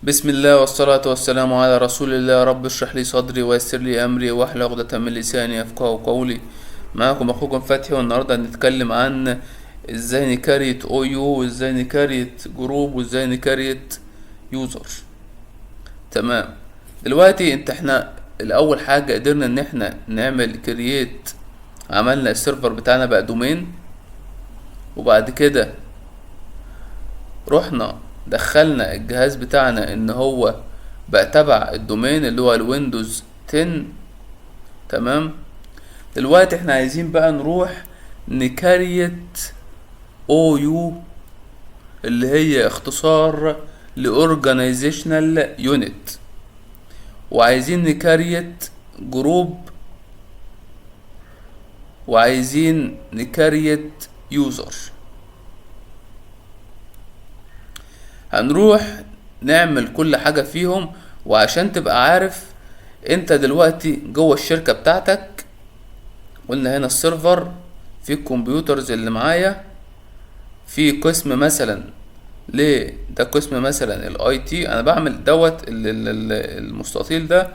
بسم الله والصلاة والسلام على رسول الله. رب اشرح لي صدري ويسر لي أمري واحلل عقدة من لساني يفقهوا قولي. معكم أخوكم فتحي، والنهاردة هنتكلم عن ازاي نكريت او يو، وازاي نكريت جروب، وازاي نكريت يوزر. تمام. دلوقتي احنا الأول حاجة قدرنا ان احنا نعمل كرييت، عملنا السيرفر بتاعنا بقى دومين، وبعد كده رحنا دخلنا الجهاز بتاعنا ان هو بقى تبع الدومين اللي هو الويندوز 10. تمام. دلوقتي احنا عايزين بقى نروح نكريت او يو، اللي هي اختصار لأورجانيزيشنال يونت، وعايزين نكريت جروب، وعايزين نكريت يوزر. هنروح نعمل كل حاجة فيهم. وعشان تبقى عارف، انت دلوقتي جوه الشركة بتاعتك، قلنا هنا السيرفر، في الكمبيوترز اللي معايا، في قسم مثلا ده قسم مثلا الاي تي. انا بعمل المستطيل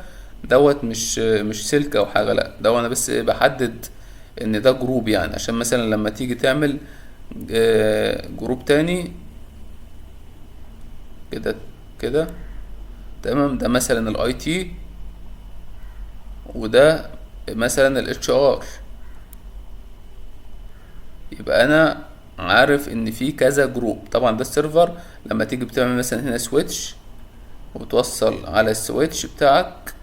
دوت مش سلك او حاجة، لا ده انا بس بحدد ان ده جروب، يعني عشان مثلا لما تيجي تعمل جروب تاني كده كده. تمام. ده مثلا الاي تي، وده مثلا الاتش ار. يبقى انا عارف ان في كذا جروب. طبعا ده السيرفر. لما تيجي بتعمل مثلا هنا سويتش، وتوصل على السويتش بتاعك،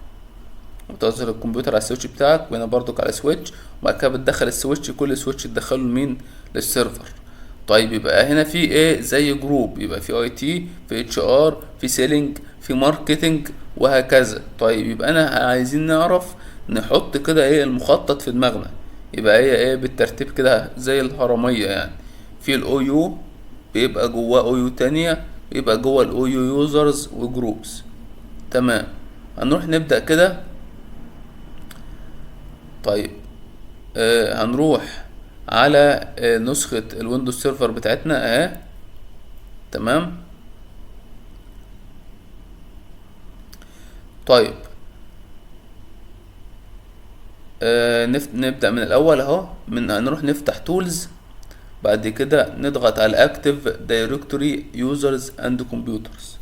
وتوصل الكمبيوتر على السويتش بتاعك، وهنا برضك على سويتش، وبعد كده بتدخل السويتش، كل سويتش تدخله لمين؟ للسيرفر. طيب يبقى هنا في ايه؟ زي جروب. يبقى في اي تي، في اتش ار، في سيلينج، في ماركتنج، وهكذا. طيب يبقى انا عايزين نعرف نحط كده ايه المخطط في دماغنا. يبقى هي ايه بالترتيب كده زي الهرمية يعني. في الاو يو، بيبقى جواه او يو تانية، بيبقى جوه الاو يو يوزرز وجروبس. تمام. هنروح نبدأ كده. طيب هنروح على نسخة الويندوز سيرفر بتاعتنا اهي. تمام. طيب نبدأ من الأول اهو. هنروح نفتح تولز، بعد كده نضغط على اكتف دايركتوري يوزرز اند كمبيوترز.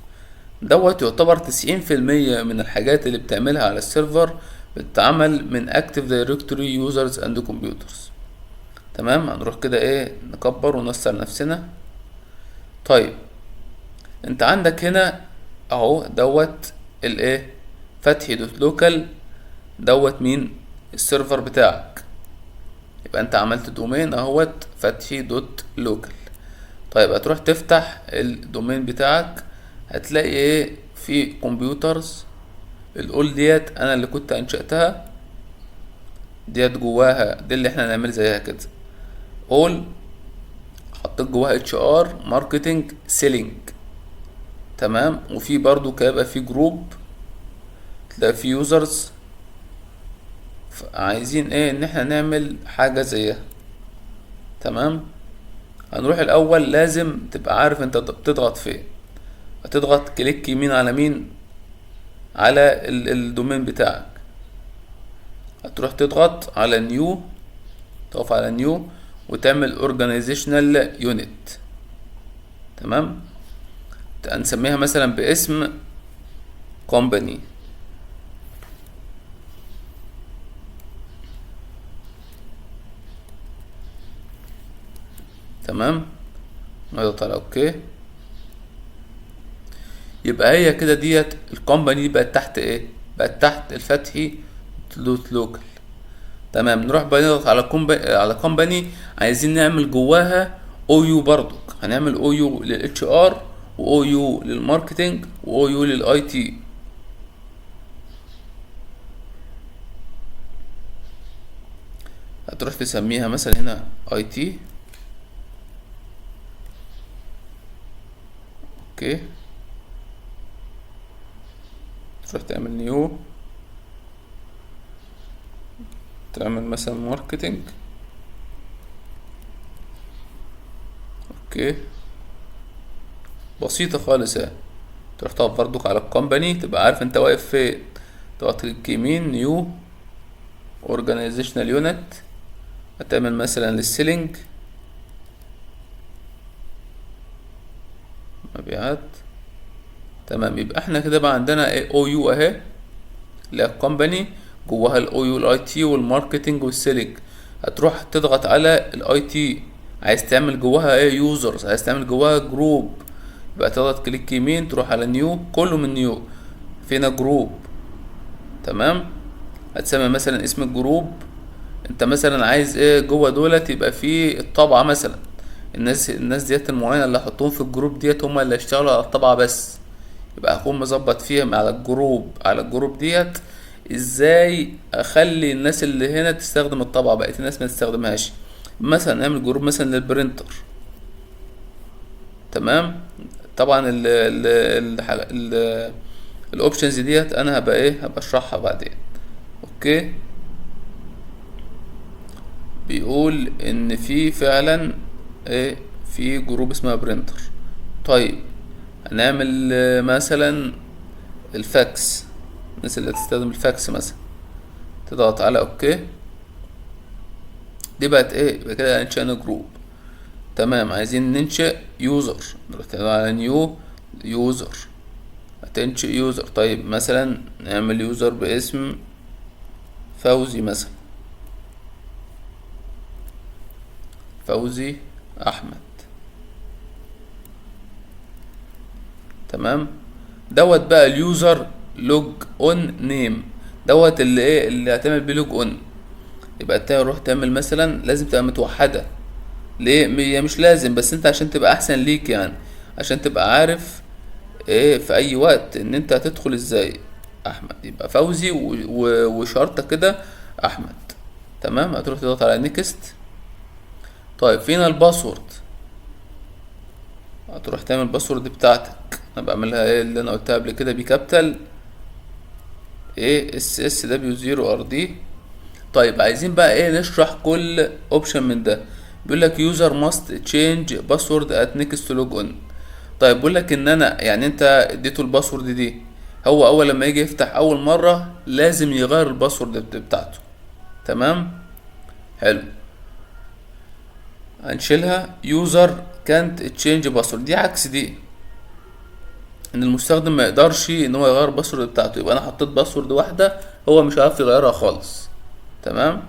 دوت يعتبر 90% من الحاجات اللي بتعملها على السيرفر بتتعمل من اكتف دايركتوري يوزرز اند كمبيوترز. تمام. هنروح كده ايه نكبر ونوسع نفسنا. طيب انت عندك هنا اهو دوت الايه، فتحي دوت لوكال، دوت مين؟ السيرفر بتاعك. يبقى انت عملت دومين اهوت فتحي دوت لوكال. طيب هتروح تفتح الدومين بتاعك، هتلاقي ايه؟ في كمبيوترز. الاول ديت انا اللي كنت انشأتها، ديت جواها دي اللي احنا هنعمل زيها كده. اول حطيت جواها اتش ار، ماركتنج، سيلينج. تمام. وفي برضو هيبقى في جروب، تلاقي في يوزرز. عايزين ايه؟ ان احنا نعمل حاجة زيها. تمام. هنروح الاول، لازم تبقى عارف انت بتضغط فين. هتضغط كليك يمين على مين؟ على الدومين بتاعك. هتروح تضغط على نيو، تقف على نيو، وتعمل organizational unit. تمام. هنسميها مثلا باسم company. تمام. نضغط على اوكي. يبقى هي كده ديت الكومباني دي بقت تحت ايه؟ بقت تحت الفتحي دوت لوكال. تمام. نروح بقى نضغط على كومباني. عايزين نعمل جواها او يو برضك. هنعمل او يو للاتش ار، واو يو للماركتنج، واو يو للاي تي. هتروح تسميها مثلا هنا اي تي. اوكي. تروح تعمل نيو، تعمل مثلا ماركتنج. اوكي. بسيطة خالص يعني. تروح تقف برضك على الكومباني، تبقى عارف انت واقف فين. تضغط كليك يمين، نيو اورجانيزيشنال يونت، هتعمل مثلا للسيلينج مبيعات. تمام، يبقى احنا كده بقى عندنا ايه، او يو اهي اللي هي الكومباني، جواها الاو يو الاي تي والماركتنج والسيلينج. هتروح تضغط على الاي تي، عايز تعمل جواها ايه، يوزرز، عايز تعمل جواها جروب، يبقى تضغط كليك يمين تروح على نيو، كله من نيو، فينا جروب. تمام، هتسمي مثلا اسم الجروب. انت مثلا عايز ايه جوه دولت، يبقى فيه الطبعة مثلا، الناس ديت المعينة اللي هحطهم في الجروب ديت هم اللي هيشتغلوا على الطبعة بس. يبقى هكون مظبط فيهم على الجروب ديت، ازاي اخلي الناس اللي هنا تستخدم الطبعة، بقيت الناس ما تستخدمهاش. مثلا نعمل جروب مثلا للبرينتر. تمام، طبعا ال الاوبشنز ديت انا هبقى اشرحها بعدين. اوكي، بيقول ان في فعلا ايه، في جروب اسمها برينتر. طيب هنعمل مثلا الفاكس، الناس اللي هتستخدم الفاكس مثلا، تضغط على اوكي. دي بقت ايه، يبقى كده انشأنا جروب. تمام، عايزين ننشئ يوزر، نروح على نيو يوزر، هتنشئ يوزر. طيب مثلا نعمل يوزر باسم فوزي مثلا، فوزي احمد. تمام، دوت بقى اليوزر لوج اون نيم، دوت اللي ايه اللي هتعمل بيه لوج اون. يبقى تروح تعمل مثلا، لازم تبقى متوحدة. ليه؟ هي مش لازم، بس انت عشان تبقى احسن ليك يعني، عشان تبقى عارف ايه في اي وقت ان انت هتدخل ازاي. احمد يبقى فوزي وشرطة كده احمد. تمام، هتروح تضغط على نيكست. طيب فينا الباسورد، هتروح تعمل الباسورد بتاعتك. انا بعملها ايه اللي انا قلتها قبل كده، بكابيتال ايه اس اس دبليو 0 ار دي. طيب عايزين بقى ايه نشرح كل اوبشن من ده. بيقول لك يوزر ماست تشينج باسورد ات نيكست لوج اون. طيب بيقول لك ان انا يعني انت اديته الباسورد دي، هو اول لما يجي يفتح اول مره لازم يغير الباسورد بتاعته. تمام، حلو، هنشيلها. يوزر كانت تشينج باسورد، دي عكس دي، ان المستخدم ما يقدرش ان هو يغير الباسورد بتاعته. يبقى انا حطيت باسورد واحده، هو مش عارف يغيرها خالص. تمام،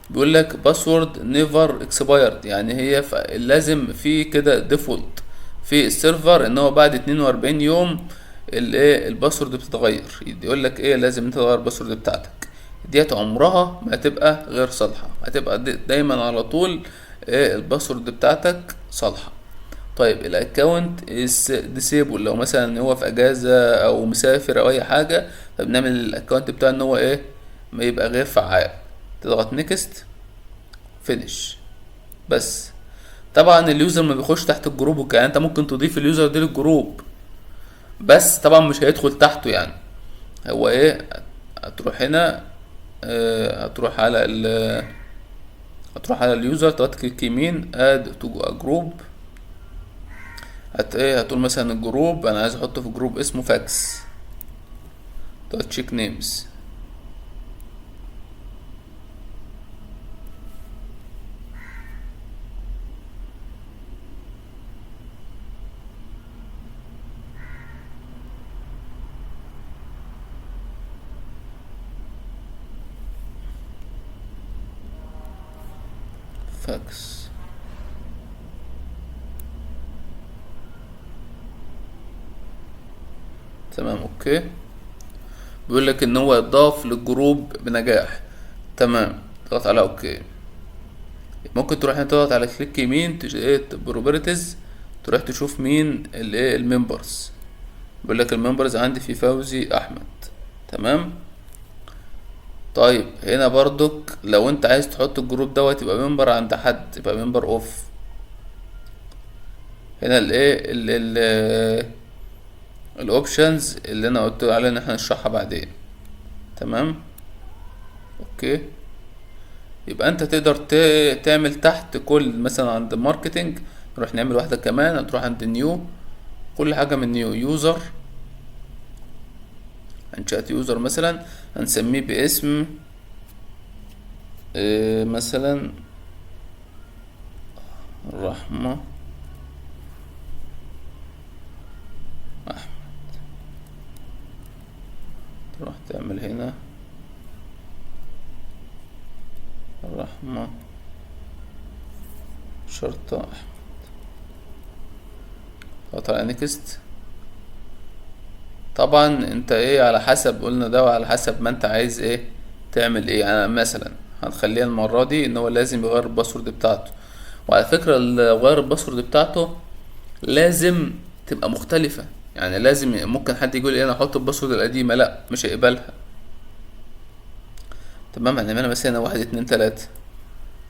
بيقول لك باسورد نيفر اكسبايرد، يعني هي لازم في كده ديفولت في السيرفر ان هو بعد 42 يوم الايه الباسورد بتتغير. يقول لك ايه لازم انت تغير الباسورد بتاعتك، ديت عمرها ما هتبقى غير صالحه، هتبقى دايما على طول ايه الباسورد بتاعتك صالحه. طيب الاكونت از ديسيبل، لو مثلا هو في اجازه او مسافر او اي حاجه، فبنعمل الاكونت بتاعه ان هو ايه ما يبقى غير فعال. تضغط نيكست، فينيش. بس طبعا اليوزر ما بيخش تحت الجروب، يعني انت ممكن تضيف اليوزر دي للجروب، بس طبعا مش هيدخل تحته يعني. هو ايه، هتروح هنا هتروح على اليوزر، تضغط كليك يمين اد تو جروب. هتقول مثلا الجروب انا عايز احطه في جروب اسمه فاكس. تضغط تشيك نيمز. فاكس، تمام اوكي. بيقول لك ان هو اتضاف للجروب بنجاح. تمام، تضغط على اوكي. ممكن تروح هنا تضغط على كليك يمين بروبرتيز، تروح تشوف مين الايه الممبرز. بيقول لك الممبرز عندي في فوزي احمد. تمام، طيب هنا برضك لو انت عايز تحط الجروب دوت يبقى ممبر عند حد، يبقى ممبر اوف. هنا الايه الاوبشنز اللي انا قلت عليها ان احنا نشرحها بعدين. تمام اوكي، يبقى انت تقدر تعمل تحت كل مثلا عند ماركتنج، نروح نعمل واحدة كمان، هتروح عند نيو، كل حاجة من نيو يوزر انشأت يوزر مثلا هنسميه باسم مثلا رحمة أحمد. تروح تعمل هنا رحمة شرطة أحمد، اضغط على نيكست. طبعا انت ايه على حسب قلنا ده، وعلى حسب ما انت عايز ايه تعمل ايه. انا مثلا هنخليها المرة دي ان هو لازم يغير الباسورد بتاعته. وعلى فكرة اللي غير الباسورد بتاعته لازم تبقى مختلفة، يعني لازم ممكن حد يقول ايه انا احط الباسورد القديمة، لا مش هيقبلها. تمام، هنعملها مثلا 1 2 3،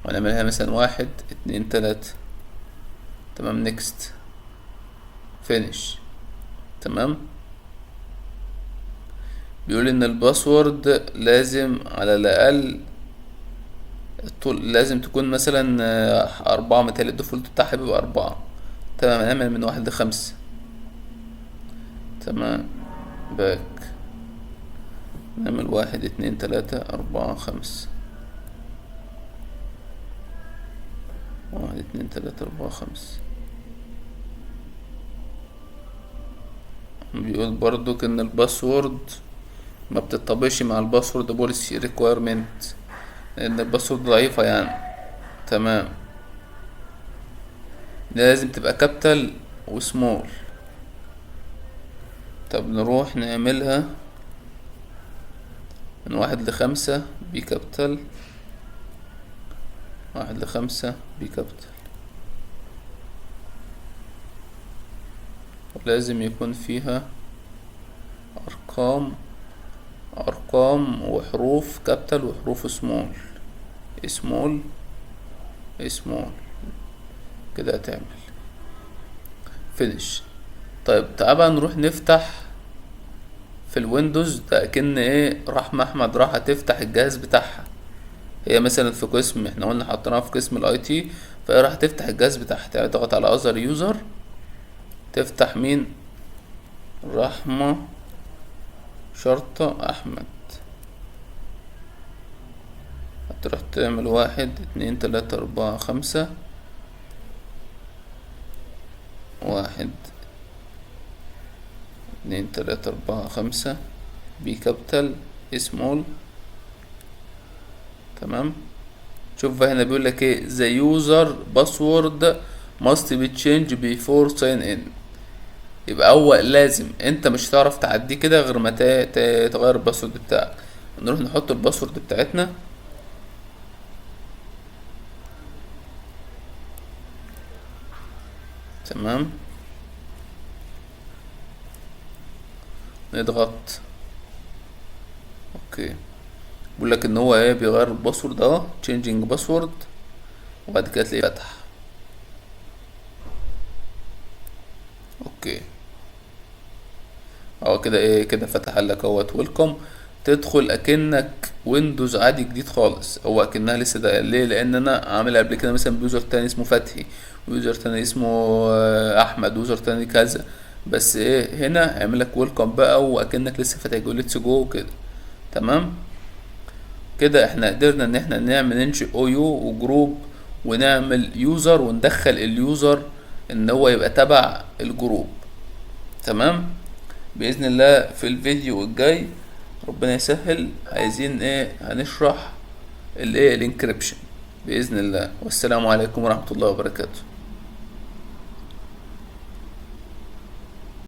وهنعملها مثلا 1 2 3. تمام، نيكست، فينيش. تمام، بيقول ان الباسورد لازم على الاقل الطول لازم تكون مثلا 4، متهيألي الديفولت بتاعها بيبقى 4. تمام، هنعمل من 1 ل5. تمام، باك، نعمل 1 2 3 4 5. 1 2 3 4 5. بيقول برضو ان الباسورد ما بتطبقش مع الباسورد بوليسي ريكويرمنت، لان الباسورد ضعيفة يعني. تمام، لازم تبقى كابيتال وسمول. طب نروح نعملها من 1 ل5 بي كابيتال، 1 ل5 بي كابيتال، ولازم يكون فيها أرقام وحروف كابيتال وحروف سمول. سمول كده هتعمل فينيش. طيب تعال بقى نروح نفتح في الويندوز ده، كأن ايه رحمة احمد راح تفتح الجهاز بتاعها. هي مثلا في قسم احنا قلنا حطيناها في قسم الاي تي، فهي راح تفتح الجهاز بتاعها. يعني تضغط على اذر يوزر، تفتح مين؟ رحمة شرطة احمد. هتروح تعمل 1 2 3 4 5. 1 2 3 4 5 بي كابيتال سمول. تمام، شوف بقى هنا بيقول لك ايه the user password must be changed before sign in. يبقى هو لازم انت مش هتعرف تعديه كده غير ما تغير الباسورد بتاعك. نروح نحط الباسورد بتاعتنا. تمام، نضغط اوكي. بيقول لك ان هو ايه بيغير الباسورد اهو changing باسورد، وبعد كده تلاقيه فتح. اوكي، اهو كده ايه كده فتح لك اهوت ويلكم. تدخل اكنك ويندوز عادي جديد خالص. هو اكنها لسه ده ليه؟ لان انا عاملها قبل كده مثلا بيوزر تاني اسمه فتحي، ويوزر تاني اسمه احمد، ويوزر تاني كذا. بس ايه هنا هيعمل لك ويلكم بقى واكنك لسه فاتح، يقول ليتس جو كده. تمام، كده احنا قدرنا ان احنا نعمل ننشئ او يو وجروب، ونعمل يوزر وندخل اليوزر ان هو يبقى تبع الجروب. تمام، بإذن الله في الفيديو الجاي ربنا يسهل عايزين ايه هنشرح الايه الانكريبشن بإذن الله. والسلام عليكم ورحمة الله وبركاته.